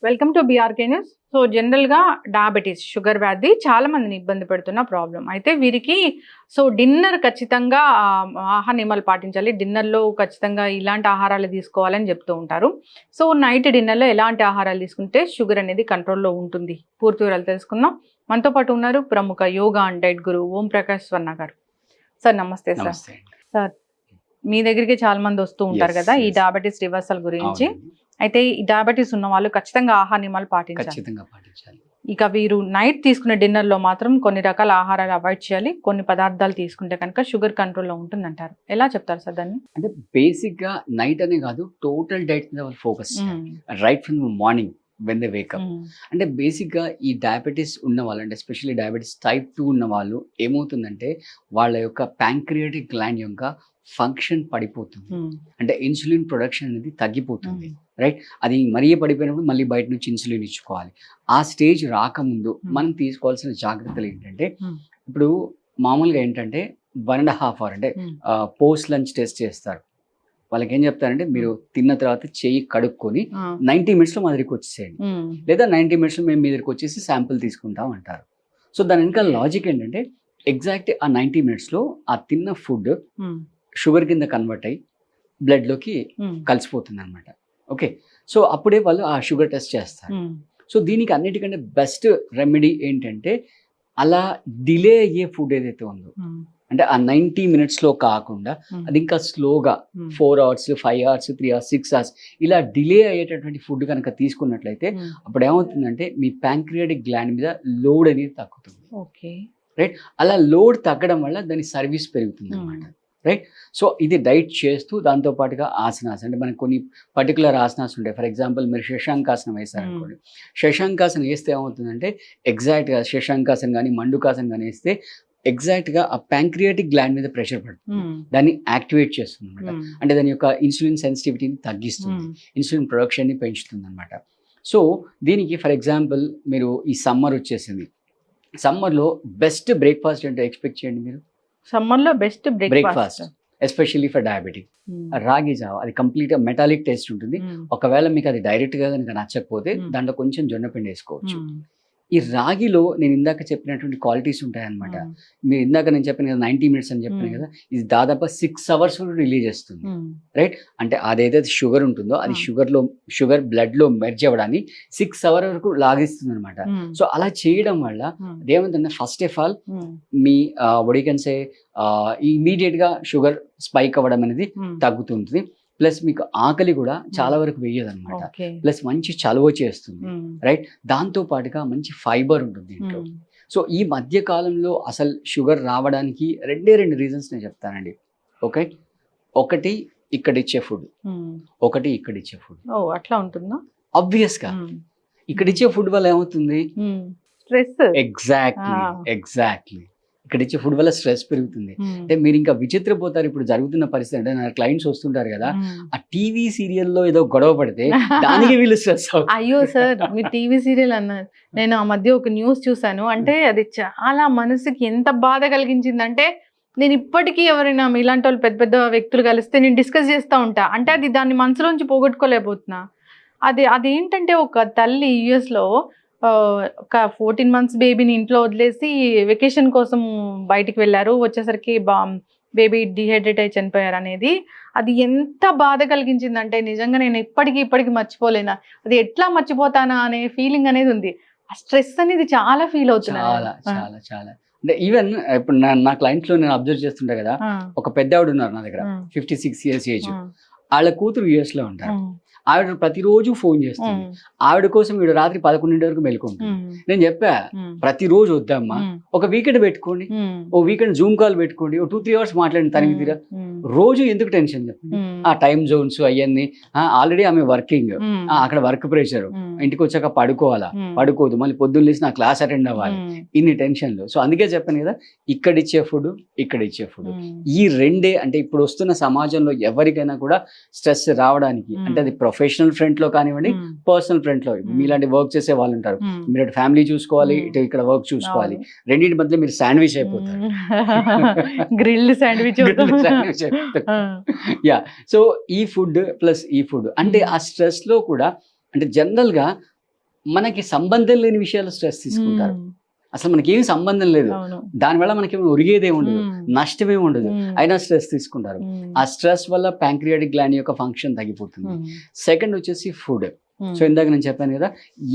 Welcome to BRK news. So జనరల్గా diabetes sugar వ్యాధి చాలా మందిని ఇబ్బంది పెడుతున్న ప్రాబ్లం. అయితే వీరికి డిన్నర్ ఖచ్చితంగా ఆహార నియమాలు పాటించాలి. డిన్నర్లో ఖచ్చితంగా ఇలాంటి ఆహారాలు తీసుకోవాలని చెప్తూ ఉంటారు. సో నైట్ డిన్నర్లో ఎలాంటి ఆహారాలు తీసుకుంటే షుగర్ అనేది కంట్రోల్లో ఉంటుంది, పూర్తి వివరాలు తెలుసుకుందాం. మనతో పాటు ఉన్నారు ప్రముఖ యోగా అండ్ డైట్ గురు ఓం ప్రకాష్ స్వర్ణ గారు. సార్ నమస్తే. సార్ మీ దగ్గరికి చాలా మంది వస్తూ ఉంటారు కదా ఈ డయాబెటీస్ రివర్సల్ గురించి. అయితే ఈ డయాబెటీస్ ఉన్న వాళ్ళు ఖచ్చితంగా ఆహార నియమాలు పాటించాలి. ఇక వీరు నైట్ తీసుకునే డిన్నర్ లో మాత్రం కొన్ని రకాల ఆహారాలు అవాయిడ్ చేయాలి. కొన్ని పదార్థాలు తీసుకుంటే కనుక షుగర్ కంట్రోల్లో ఉంటుందంటారు. ఎలా చెప్తారు సార్ దాన్ని? అంటే బేసిక్ గా నైట్ అనే కాదు, టోటల్ డైట్ మీద focus right from morning when they wake up. అంటే బేసిక్ గా ఈ డయాబెటీస్ ఉన్న వాళ్ళు, అంటే ఎస్పెషల్లీ డయాబెటీస్ టైప్ 2 ఉన్న వాళ్ళు ఏమవుతుందంటే వాళ్ళ యొక్క ప్యాంక్రియాటిక్ గ్లాండ్ యొక్క ఫంక్షన్ పడిపోతుంది. అంటే ఇన్సులిన్ ప్రొడక్షన్ అనేది తగ్గిపోతుంది. రైట్, అది మరీ పడిపోయినప్పుడు మళ్ళీ బయట నుంచి ఇన్సులిన్ ఇచ్చుకోవాలి. ఆ స్టేజ్ రాకముందు మనం తీసుకోవాల్సిన జాగ్రత్తలు ఏంటంటే, ఇప్పుడు మామూలుగా ఏంటంటే 1.5 hour అంటే పోస్ట్ లంచ్ టెస్ట్ చేస్తారు. వాళ్ళకి ఏం చెప్తారంటే, మీరు తిన్న తర్వాత చెయ్యి కడుక్కొని 90 minutes మా దగ్గరికి వచ్చేసేయండి, లేదా 90 minutes మేము మీ దగ్గరికి వచ్చేసి శాంపుల్ తీసుకుంటాం అంటారు. సో దాని వెనక లాజిక్ ఏంటంటే, ఎగ్జాక్ట్ ఆ 90 minutes ఆ తిన్న ఫుడ్ షుగర్ కింద కన్వర్ట్ అయ్యి బ్లడ్లోకి కలిసిపోతుంది అనమాట. ఓకే, సో అప్పుడే వాళ్ళు ఆ షుగర్ టెస్ట్ చేస్తారు. సో దీనికి అన్నిటికంటే బెస్ట్ రెమెడీ ఏంటంటే, అలా డిలే అయ్యే ఫుడ్ ఏదైతే ఉందో, అంటే ఆ 90 minutes కాకుండా అది ఇంకా స్లోగా 4 hours, 5 hours, 3 hours, 6 hours ఇలా డిలే అయ్యేటటువంటి ఫుడ్ కనుక తీసుకున్నట్లయితే అప్పుడు ఏమవుతుందంటే మీ ప్యాంక్రియాటిక్ గ్లాండ్ మీద లోడ్ అనేది తగ్గుతుంది. ఓకే, రైట్, అలా లోడ్ తగ్గడం వల్ల దాని సర్వీస్ పెరుగుతుంది అనమాట. రైట్, సో ఇది డైట్ చేస్తూ దాంతో పాటుగా ఆసనాస్, అంటే మనకు కొన్ని పర్టికులర్ ఆసనాస్ ఉంటాయి. ఫర్ ఎగ్జాంపుల్ మీరు శశాంకాసనం వేస్తారనుకోండి. శశాంకాసనం వేస్తే ఏమవుతుందంటే ఎగ్జాక్ట్గా శశాంకాసనం కానీ మండుకాసనం కానీ వేస్తే ఎగ్జాక్ట్గా ఆ ప్యాంక్రియాటిక్ గ్లాండ్ మీద ప్రెషర్ పడుతుంది, దాన్ని యాక్టివేట్ చేస్తుంది అనమాట. అంటే దాని యొక్క ఇన్సులిన్ సెన్సిటివిటీని తగ్గిస్తుంది, ఇన్సులిన్ ప్రొడక్షన్ని పెంచుతుంది అనమాట. సో దీనికి ఫర్ ఎగ్జాంపుల్ మీరు ఈ సమ్మర్ వచ్చేసింది, సమ్మర్లో బెస్ట్ బ్రేక్ఫాస్ట్ ఏంటో ఎక్స్పెక్ట్ చేయండి మీరు. సమ్మర్లో best breakfast especially for diabetic, రాగి జావ. అది కంప్లీట్ గా మెటాలిక్ టేస్ట్ ఉంటుంది. ఒకవేళ మీకు అది డైరెక్ట్ గా కనుక నచ్చకపోతే దాంట్లో కొంచెం జొన్నపిండి వేసుకోవచ్చు. ఈ రాగిలో నేను ఇందాక చెప్పినటువంటి క్వాలిటీస్ ఉంటాయన్నమాట. మీరు ఇందాక నేను చెప్పాను కదా 90 minutes అని చెప్పాను కదా, ఇది దాదాపు 6 hours రిలీజ్ చేస్తుంది. రైట్, అంటే అదైతే షుగర్ ఉంటుందో అది షుగర్ బ్లడ్ లో మెర్జ్ అవ్వడాన్ని 6 hours వరకు లాగిస్తుంది అనమాట. సో అలా చేయడం వల్ల అదేమంటే ఫస్ట్ ఆఫ్ ఆల్ మీ వడికన్సే ఇమీడియట్ గా షుగర్ స్పైక్ అవ్వడం అనేది తగ్గుతుంది. ప్లస్ మీకు ఆకలి కూడా చాలా వరకు వేయదు అనమాట. ప్లస్ మంచి చలువ చేస్తుంది. రైట్, దాంతో పాటుగా మంచి ఫైబర్ ఉంటుంది ఇంట్లో. సో ఈ మధ్య కాలంలో అసలు షుగర్ రావడానికి రెండు రీజన్స్ నేను చెప్తానండి. ఓకే, ఒకటి ఇక్కడ ఇచ్చే ఫుడ్, ఒకటి ఇక్కడ ఇచ్చే ఫుడ్. అట్లా ఉంటుందా? ఆబ్వియస్ గా ఇక్కడ ఇచ్చే ఫుడ్ వల్ల ఏమవుతుంది? స్ట్రెస్. ఎగ్జాక్ట్లీ ఇక్కడ ఇచ్చే ఫుడ్ వల్ల స్ట్రెస్ పెరుగుతుంది. అంటే మీరు ఇంకా విచిత్రపోతారు. ఇప్పుడు జరుగుతున్న పరిస్థితి అంటే నా క్లయింట్స్ వస్తుంటారు కదా, ఆ టీవీ సీరియల్లో ఏదో గొడవ పడితే దానికి వీళ్ళు స్ట్రెస్ అవుతారు. అయ్యో సార్, మీరు టీవీ సీరియల్ అన్నారు, నేను ఆ మధ్య ఒక న్యూస్ చూసాను. అంటే అది చాలా మనసుకి ఎంత బాధ కలిగించిందంటే, నేను ఇప్పటికీ ఎవరైనా ఇలాంటి వాళ్ళు పెద్ద పెద్ద వ్యక్తులు కలిస్తే నేను డిస్కస్ చేస్తూ ఉంటా. అంటే అది దాన్ని మనసులోంచి పోగొట్టుకోలేకపోతున్నా. అదేంటంటే ఒక తల్లి యుఎస్లో ఒక 14 months బేబీని ఇంట్లో వదిలేసి వెకేషన్ కోసం బయటికి వెళ్ళారు. వచ్చేసరికి బేబీ డిహైడ్రేట్ అయి చనిపోయారు అనేది. అది ఎంత బాధ కలిగించిందంటే నిజంగా నేను ఇప్పటికీ మర్చిపోలేనా. అది ఎట్లా మర్చిపోతానా అనే ఫీలింగ్ అనేది ఉంది. ఆ స్ట్రెస్ అనేది చాలా ఫీల్ అవుతున్నా. చాలా అంటే ఈవెన్ ఇప్పుడు నా క్లయింట్స్ లో నేను అబ్జర్వ్ చేస్తుంటా కదా, ఒక పెద్ద ఆవిడ ఉన్నారు నా దగ్గర, 56 years ఏజ్. వాళ్ళ కూతురు US లో ఉంటారు. ఆవిడ ప్రతిరోజు ఫోన్ చేస్తుంది. ఆవిడ కోసం వీడు రాత్రి 11 వరకు మెలుకుంటుంది. నేను చెప్పా, ప్రతిరోజు వద్దమ్మా, ఒక వీకెండ్ పెట్టుకోండి, ఓ వీకెండ్ జూమ్ కాల్ పెట్టుకోండి, ఓ 2-3 hours మాట్లాడండి తనకి తీరా. రోజు ఎందుకు టెన్షన్ చెప్పండి? ఆ టైం జోన్స్ అవన్నీ, ఆల్రెడీ ఆమె వర్కింగ్, అక్కడ వర్క్ ప్రెషర్, ఇంటికి వచ్చాక పడుకోదు, మళ్ళీ పొద్దున్న లేసి నా క్లాస్ అటెండ్ అవ్వాలి, ఇన్ని టెన్షన్లు. సో అందుకే చెప్పాను కదా, ఇక్కడ ఇచ్చే ఫుడ్, ఇక్కడ ఇచ్చే ఫుడ్, ఈ రెండే. అంటే ఇప్పుడు వస్తున్న సమాజంలో ఎవరికైనా కూడా స్ట్రెస్ రావడానికి, అంటే అది ప్రొఫెషనల్ ఫ్రంట్ లో కానివ్వండి, పర్సనల్ ఫ్రంట్ లో, మీలాంటి వర్క్ చేసే వాళ్ళు ఉంటారు, మీరు అటు ఫ్యామిలీ చూసుకోవాలి, ఇటు ఇక్కడ వర్క్ చూసుకోవాలి, రెండింటి మధ్య మీరు శాండ్విచ్ అయిపోతారు. Grilled sandwich. సో ఈ ఫుడ్ ప్లస్ ఈ ఫుడ్, అంటే ఆ స్ట్రెస్ లో కూడా, అంటే జనరల్ గా మనకి సంబంధం లేని విషయాలు స్ట్రెస్ తీసుకుంటారు. మ్మ్. అసలు మనకి ఏమి సంబంధం లేదు, అవును. దానివల్ల మనకి ఒరిగేదే ఉండదు, మ్మ్. నష్టమే ఉండదు, మ్మ్. అయినా స్ట్రెస్ తీసుకుంటారు. మ్మ్. ఆ స్ట్రెస్ వల్ల ప్యాంక్రియాటిక్ గ్లాండ్ యొక్క ఫంక్షన్ తగ్గిపోతుంది. మ్మ్. సెకండ్ వచ్చేసి ఫుడ్. మ్మ్. సో ఇందాక నేను చెప్పాను కదా,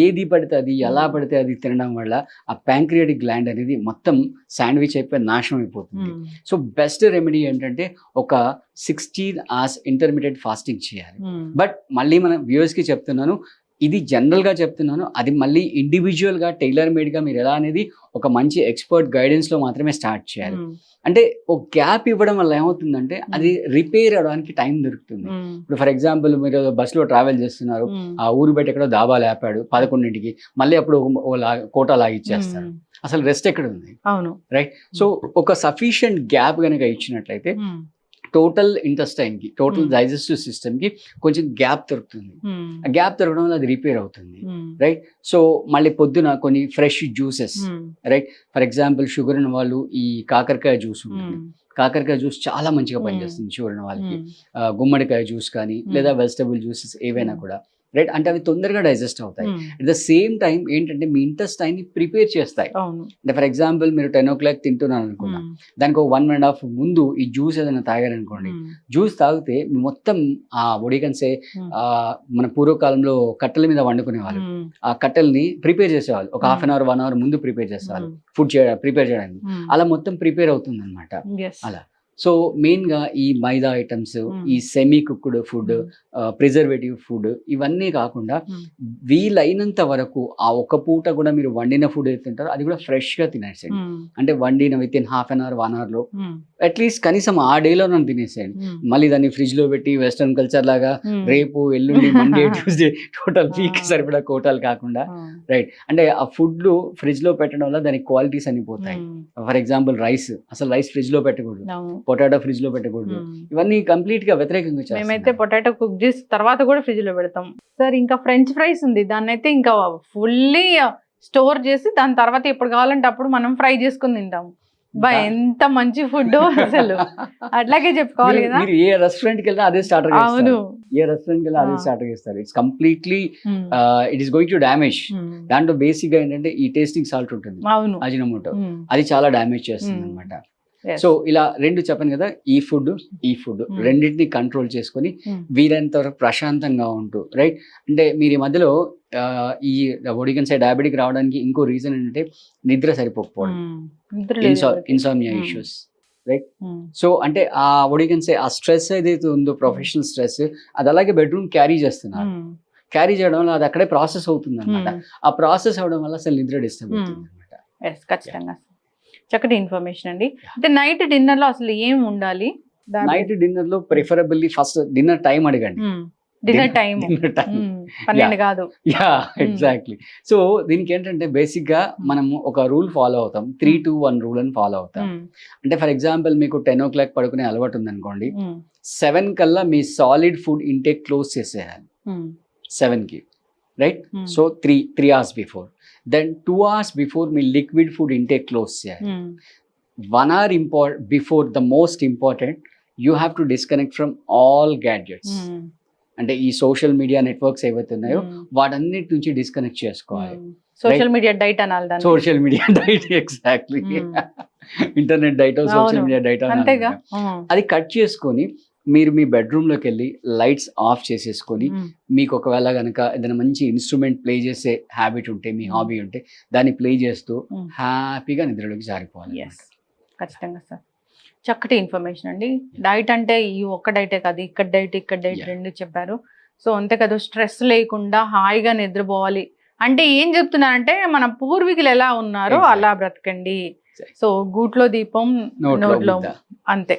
ఏది పడితే అది ఎలా మ్మ్. పడితే అది తినడం వల్ల ఆ ప్యాంక్రియాటిక్ గ్లాండ్ అనేది మొత్తం శాండ్విచ్ అయిపోయి నాశనం అయిపోతుంది. మ్మ్. సో బెస్ట్ రెమెడీ ఏంటంటే ఒక 16 hours ఇంటర్మీడియట్ ఫాస్టింగ్ చేయాలి. మ్మ్. బట్ మళ్ళీ మన వ్యూవర్స్కి చెప్తున్నాను, ఇది జనరల్గా చెప్తున్నాను, అది మళ్ళీ ఇండివిజువల్గా టైలర్ మేడ్గా మీరు ఎలా అనేది ఒక మంచి ఎక్స్పర్ట్ గైడెన్స్లో మాత్రమే స్టార్ట్ చేయాలి. మ్మ్. అంటే ఒక గ్యాప్ ఇవ్వడం వల్ల ఏమవుతుందంటే అది రిపేర్ అవడానికి టైం దొరుకుతుంది. మ్మ్. ఇప్పుడు ఫర్ ఎగ్జాంపుల్ మీరు బస్సులో ట్రావెల్ చేస్తున్నారు, మ్మ్. ఆ ఊరు బయట ఎక్కడో దాబా లేపాడు 11కి, మళ్ళీ అప్పుడు కోటా లాగిచ్చేస్తారు. మ్మ్. అసలు రెస్ట్ ఎక్కడ ఉంది? అవును. రైట్. సో ఒక సఫిషియంట్ గ్యాప్ కనుక ఇచ్చినట్లయితే మ్మ్. టోటల్ ఇంటెస్టైన్కి, టోటల్ Hmm. డైజెస్టివ్ సిస్టమ్కి కొంచెం గ్యాప్ దొరుకుతుంది. మ్మ్. ఆ గ్యాప్ దొరకడం వల్ల అది రిపేర్ అవుతుంది. మ్మ్. రైట్. సో మళ్ళీ పొద్దున కొన్ని fresh juices, hmm. For example sugar ఉన్న వాళ్ళు ఈ కాకరకాయ జ్యూస్ ఉంటుంది, మ్మ్. కాకరకాయ జ్యూస్ చాలా మంచిగా Hmm. పనిచేస్తుంది షుగర్ ఉన్న వాళ్ళకి. మ్మ్. గుమ్మడికాయ జ్యూస్ కానీ Hmm. లేదా వెజిటబుల్ జ్యూసెస్ ఏవైనా Hmm. కూడా, రైట్. అంటే అవి తొందరగా డైజెస్ట్ అవుతాయి. మ్మ్. అట్ ద సేమ్ టైం ఏంటంటే మీ ఇంటెస్టైన్ని ప్రిపేర్ చేస్తాయి. అవును. అంటే ఫర్ ఎగ్జాంపుల్ మీరు 10 o'clock తింటున్నాను అనుకున్నా, మ్మ్. దానికి ఒక 1.5 ముందు ఈ జ్యూస్ ఏదైనా తాగారనుకోండి, మ్మ్. జ్యూస్ తాగితే మొత్తం ఆ ఒడిగన్సే మ్మ్. మన పూర్వకాలంలో కట్టెల మీద వండుకునేవాళ్ళు. మ్మ్. ఆ కట్టెల్ని ప్రిపేర్ చేసేవాళ్ళు, ఒక Hmm. 1/2 hour 1 hour ముందు ప్రిపేర్ చేసేవాళ్ళు మ్మ్. ఫుడ్ ప్రిపేర్ చేయడానికి. మ్మ్. అలా మొత్తం ప్రిపేర్ అవుతుంది అనమాట. Yes. అలా. సో మెయిన్గా ఈ మైదా ఐటమ్స్, Hmm. ఈ సెమీ కుక్డ్ ఫుడ్, మ్మ్. ప్రిజర్వేటివ్ ఫుడ్ ఇవన్నీ కాకుండా మ్మ్. వీలైనంత వరకు ఆ ఒక పూట కూడా మీరు వండిన ఫుడ్ ఏది తింటారో అది కూడా ఫ్రెష్గా తినేసేయండి. మ్మ్. అంటే వండిన with in ½ hour 1 hourలో hmm. At least కనీసం ఆ డేలో నన్ను తినేసేయండి. మ్మ్. మళ్ళీ దాన్ని ఫ్రిడ్జ్లో పెట్టి వెస్ట్రన్ కల్చర్ లాగా మ్మ్. రేపు ఎల్లుండి Monday Tuesday total week Ah. సరిపడా కోటాలు కాకుండా, ఆ. రైట్. అంటే ఆ ఫుడ్లు ఫ్రిడ్జ్లో పెట్టడం వల్ల దాని క్వాలిటీస్ అని పోతాయి. మ్మ్. ఫర్ ఎగ్జాంపుల్ రైస్, అసలు రైస్ ఫ్రిడ్జ్లో పెట్టకూడదు, అవును. పొటాటో ఫ్రిడ్జ్లో పెట్టకూడదు, మ్మ్. ఇవన్నీ కంప్లీట్గా వ్యతిరేకంగా మేమైతే చేస్తున్నాయి. పొటాటో కుక్ చేసి తర్వాత కూడా ఫ్రిడ్జ్ లో పెడతాం సార్. ఇంకా ఫ్రెంచ్ ఫ్రైస్ ఉంది, దాన్ని అయితే ఇంకా ఫుల్లీ స్టోర్ చేసి దాని తర్వాత ఎప్పుడు కావాలంటే అప్పుడు మనం ఫ్రై చేసుకుని తింటాం. బా ఎంత మంచి ఫుడ్ అసలు, అట్లాగే చెప్పుకోవాలి మీరు- కదా. మీరు ఏ రెస్టారెంట్కి వెళ్ళినా అదే స్టార్టర్ అవును. చేస్తారు, ఏ రెస్టారెంట్కి వెళ్ళినా అదే Ah. స్టార్టర్ చేస్తారు. It's completely hmm. It is going to damage. మ్మ్. దాంట్లో బేసిక్గా ఏంటంటే ఈ టేస్టింగ్ సాల్ట్ ఉంటుంది, అవును. అజినోమోటో, మ్మ్. అది చాలా డ్యామేజ్ చేస్తుంది Hmm. అనమాట. Yes. సో ఇలా రెండు చెప్పాను కదా, ఈ ఫుడ్ రెండింటిని కంట్రోల్ చేసుకొని Hmm. వీలైనంత వరకు ప్రశాంతంగా ఉంటూ, రైట్. అంటే మీరు ఈ మధ్యలో ఈ ఒడిగన్సే డయాబెటిక్ రావడానికి ఇంకో రీజన్ ఏంటంటే నిద్ర సరిపోకపోవడం, మ్మ్. నిద్ర లేదు ఎవరికి. Insomnia Hmm. ఇష్యూస్. మ్మ్. సో అంటే ఆ ఒడిగన్సే ఆ స్ట్రెస్ ఏదైతే ఉందో ప్రొఫెషనల్ స్ట్రెస్, అది అలాగే బెడ్రూమ్ క్యారీ చేస్తున్నారు. మ్మ్. క్యారీ చేయడం వల్ల అది అక్కడే ప్రాసెస్ అవుతుంది అనమాట. మ్మ్. ఆ ప్రాసెస్ అవడం వల్ల అసలు నిద్ర డిస్టర్బ్ Hmm. అవుతుంది అనమాట. Yes, ఖచ్చితంగా చక్కటి ఇన్ఫర్మేషన్ అండి. అంటే నైట్ డిన్నర్ లో అసలు ఏం ఉండాలి? నైట్ డిన్నర్ లో ప్రిఫరబుల్లీ ఫస్ట్ డిన్నర్ టైం అడగండి. డిన్నర్ టైం డిన్నర్ టైం 12 కాదు. Yeah exactly. సో దీనికి ఏంటంటే బేసిక్ గా మనము ఒక రూల్ ఫాలో అవుతాం, 3-2-1 రూల్ అని ఫాలో అవుతాం. మ్మ్. అంటే ఫర్ ఎగ్జాంపుల్ మీకు 10 o'clock పడుకునే అలవాటు ఉందనుకోండి, మ్మ్. 7 కల్లా మీ సాలిడ్ ఫుడ్ ఇంటేక్ క్లోజ్ చేసేయాలి. మ్మ్. 7కి, right. Hmm. So 3 hours before, then 2 hours before మీ లిక్విడ్ ఫుడ్ ఇంటేక్ క్లోజ్ చేయాలి. Hmm. 1 hour before the most important, you have to disconnect from all gadgets. Hmm. అంటే ఈ social media networks ఏవైతే ఉన్నాయో మ్మ్. వాటన్నిటి నుంచి డిస్కనెక్ట్ చేసుకోవాలి. సోషల్ మీడియా డైట్ అనాలి దాన్ని. Social media diet, exactly. మ్మ్. ఇంటర్నెట్ డైట్, సోషల్ అవును. మీడియా డైట్, అంతేగా. మ్మ్. అది కట్ చేసుకొని మీరు మీ బెడ్రూమ్లోకి వెళ్ళి లైట్స్ ఆఫ్ చేసేసుకొని, మ్మ్. మీకు ఒకవేళ కనుక ఏదైనా మంచి ఇన్స్ట్రుమెంట్ ప్లే చేసే హ్యాబిట్ ఉంటే, మీ హాబీ ఉంటే దాన్ని ప్లే చేస్తూ మ్మ్. హ్యాపీగా నిద్రలోకి జారిపోవాలి. Yes. ఖచ్చితంగా సార్. చక్కటి ఇన్ఫర్మేషన్ అండి. డైట్ అంటే ఈ ఒక్క డైటే కాదు, ఇక్కడ డైట్ Yeah. రెండు చెప్పారు. సో అంతే కదా, స్ట్రెస్ లేకుండా హాయిగా నిద్రపోవాలి అంటే ఏం చెప్తున్నారంటే మన పూర్వీకులు ఎలా ఉన్నారో Exactly. అలా బ్రతకండి. Exactly. సో గూట్లో దీపం నోట్లో ముద్ద. అంతే,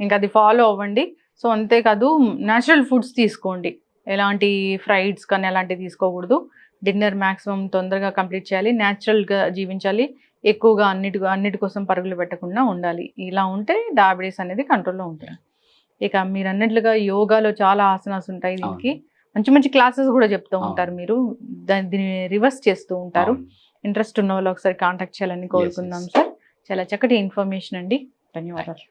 ఇంకా అది ఫాలో అవ్వండి. సో అంతేకాదు న్యాచురల్ ఫుడ్స్ తీసుకోండి, ఎలాంటి ఫ్రైడ్స్ కానీ అలాంటివి తీసుకోకూడదు. డిన్నర్ మ్యాక్సిమం తొందరగా కంప్లీట్ చేయాలి, న్యాచురల్గా జీవించాలి, ఎక్కువగా అన్నిటి కోసం పరుగులు పెట్టకుండా ఉండాలి. ఇలా ఉంటే డయాబెటీస్ అనేది కంట్రోల్లో ఉంటుంది. ఇక మీరు అన్నట్లుగా యోగాలో చాలా ఆసనాస్ ఉంటాయి, దీనికి మంచి మంచి క్లాసెస్ కూడా చెప్తూ ఉంటారు మీరు, దీన్ని రివర్స్ చేస్తూ ఉంటారు. అవును. ఇంట్రెస్ట్ ఉన్న వాళ్ళు ఒకసారి కాంటాక్ట్ చేయాలని కోరుకుందాం సార్. చాలా చక్కటి ఇన్ఫర్మేషన్ అండి, ధన్యవాదాలు.